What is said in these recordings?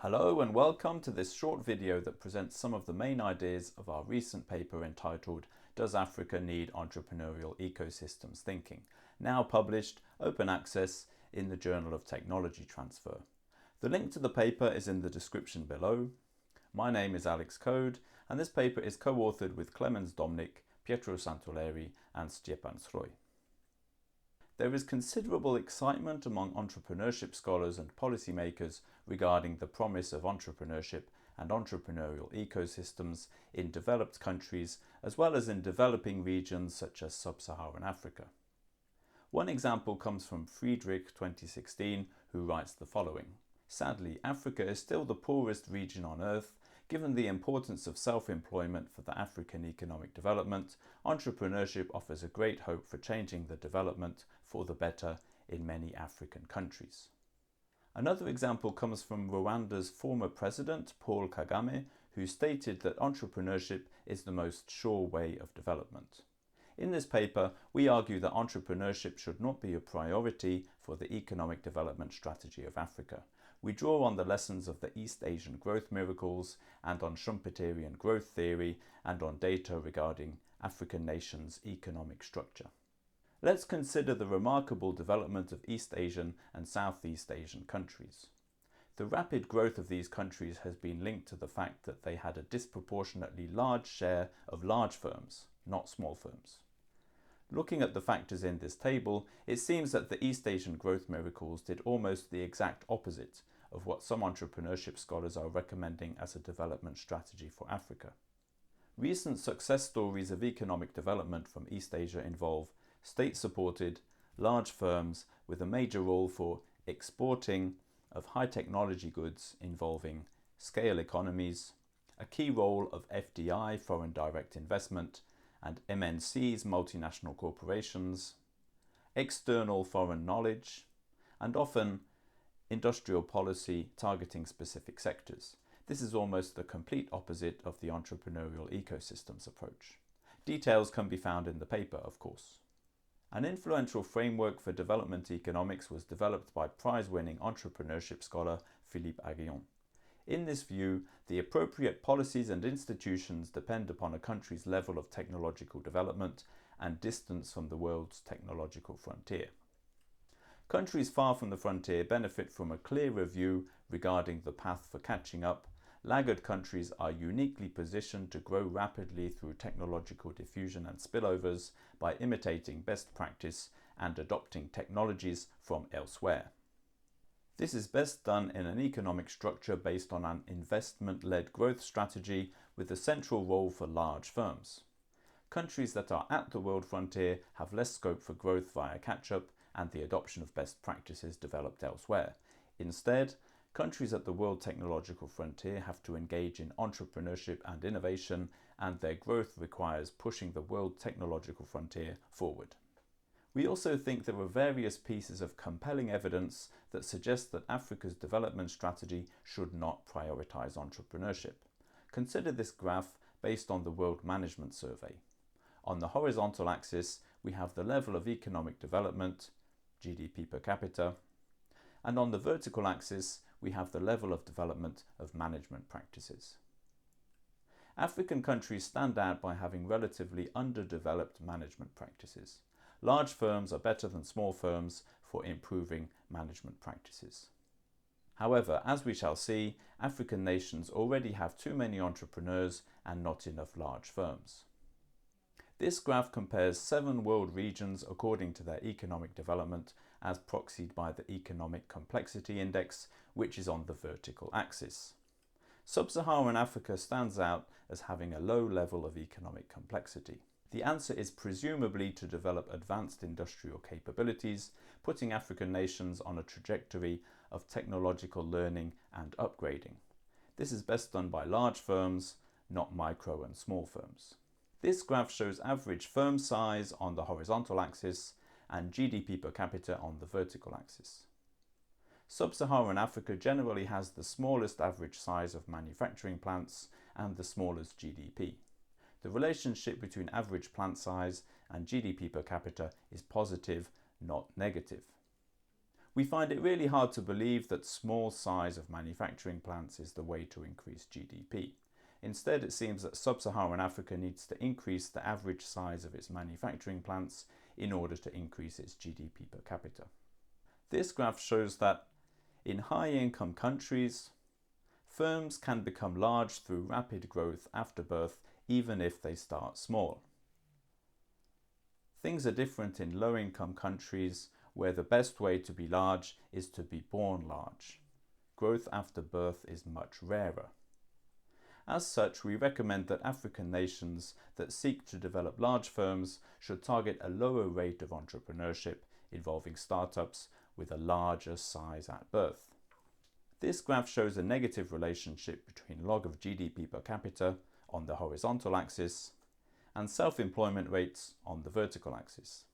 Hello and welcome to this short video that presents some of the main ideas of our recent paper entitled Does Africa Need Entrepreneurial Ecosystems Thinking? Now published, open access, in the Journal of Technology Transfer. The link to the paper is in the description below. My name is Alex Code and this paper is co-authored with Clemens Domnik, Pietro Santoleri and Stjepan Sroj. There is considerable excitement among entrepreneurship scholars and policymakers regarding the promise of entrepreneurship and entrepreneurial ecosystems in developed countries as well as in developing regions such as sub-Saharan Africa. One example comes from Friedrich 2016, who writes the following: "Sadly, Africa is still the poorest region on earth. Given the importance of self-employment for the African economic development, entrepreneurship offers a great hope for changing the development for the better in many African countries." Another example comes from Rwanda's former president, Paul Kagame, who stated that entrepreneurship is the most sure way of development. In this paper, we argue that entrepreneurship should not be a priority for the economic development strategy of Africa. We draw on the lessons of the East Asian growth miracles and on Schumpeterian growth theory and on data regarding African nations' economic structure. Let's consider the remarkable development of East Asian and Southeast Asian countries. The rapid growth of these countries has been linked to the fact that they had a disproportionately large share of large firms, not small firms. Looking at the factors in this table, it seems that the East Asian growth miracles did almost the exact opposite of what some entrepreneurship scholars are recommending as a development strategy for Africa. Recent success stories of economic development from East Asia involve state-supported, large firms with a major role for exporting of high technology goods involving scale economies, a key role of FDI, foreign direct investment, and MNCs, multinational corporations, external foreign knowledge, and often industrial policy targeting specific sectors. This is almost the complete opposite of the entrepreneurial ecosystems approach. Details can be found in the paper, of course. An influential framework for development economics was developed by prize-winning entrepreneurship scholar Philippe Aghion. In this view, the appropriate policies and institutions depend upon a country's level of technological development and distance from the world's technological frontier. Countries far from the frontier benefit from a clearer view regarding the path for catching up. Laggard countries are uniquely positioned to grow rapidly through technological diffusion and spillovers by imitating best practice and adopting technologies from elsewhere. This is best done in an economic structure based on an investment-led growth strategy with a central role for large firms. Countries that are at the world frontier have less scope for growth via catch-up and the adoption of best practices developed elsewhere. Instead, countries at the world technological frontier have to engage in entrepreneurship and innovation, and their growth requires pushing the world technological frontier forward. We also think there are various pieces of compelling evidence that suggest that Africa's development strategy should not prioritize entrepreneurship. Consider this graph based on the World Management Survey. On the horizontal axis, we have the level of economic development, GDP per capita, and on the vertical axis, we have the level of development of management practices. African countries stand out by having relatively underdeveloped management practices. Large firms are better than small firms for improving management practices. However, as we shall see, African nations already have too many entrepreneurs and not enough large firms. This graph compares 7 world regions according to their economic development as proxied by the Economic Complexity Index, which is on the vertical axis. Sub-Saharan Africa stands out as having a low level of economic complexity. The answer is presumably to develop advanced industrial capabilities, putting African nations on a trajectory of technological learning and upgrading. This is best done by large firms, not micro and small firms. This graph shows average firm size on the horizontal axis and GDP per capita on the vertical axis. Sub-Saharan Africa generally has the smallest average size of manufacturing plants and the smallest GDP. The relationship between average plant size and GDP per capita is positive, not negative. We find it really hard to believe that small size of manufacturing plants is the way to increase GDP. Instead, it seems that sub-Saharan Africa needs to increase the average size of its manufacturing plants in order to increase its GDP per capita. This graph shows that in high-income countries, firms can become large through rapid growth after birth, even if they start small. Things are different in low-income countries, where the best way to be large is to be born large. Growth after birth is much rarer. As such, we recommend that African nations that seek to develop large firms should target a lower rate of entrepreneurship involving startups with a larger size at birth. This graph shows a negative relationship between log of GDP per capita on the horizontal axis and self-employment rates on the vertical axis.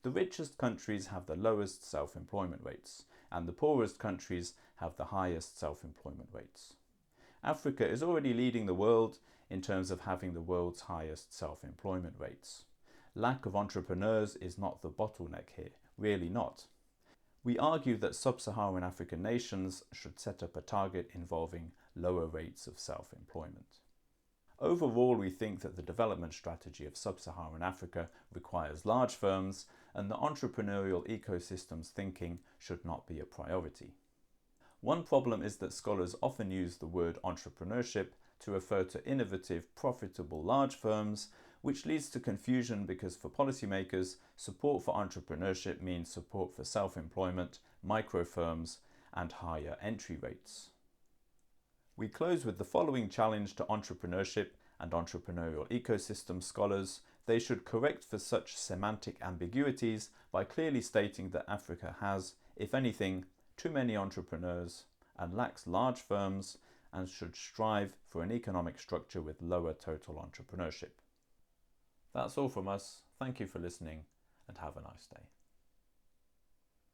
The richest countries have the lowest self-employment rates, and the poorest countries have the highest self-employment rates. Africa is already leading the world in terms of having the world's highest self-employment rates. Lack of entrepreneurs is not the bottleneck here, really not. We argue that sub-Saharan African nations should set up a target involving lower rates of self-employment. Overall, we think that the development strategy of sub-Saharan Africa requires large firms, and the entrepreneurial ecosystems thinking should not be a priority. One problem is that scholars often use the word entrepreneurship to refer to innovative, profitable large firms, which leads to confusion because for policymakers, support for entrepreneurship means support for self-employment, micro firms, and higher entry rates. We close with the following challenge to entrepreneurship and entrepreneurial ecosystem scholars. They should correct for such semantic ambiguities by clearly stating that Africa has, if anything, too many entrepreneurs and lacks large firms, and should strive for an economic structure with lower total entrepreneurship. That's all from us. Thank you for listening, and have a nice day.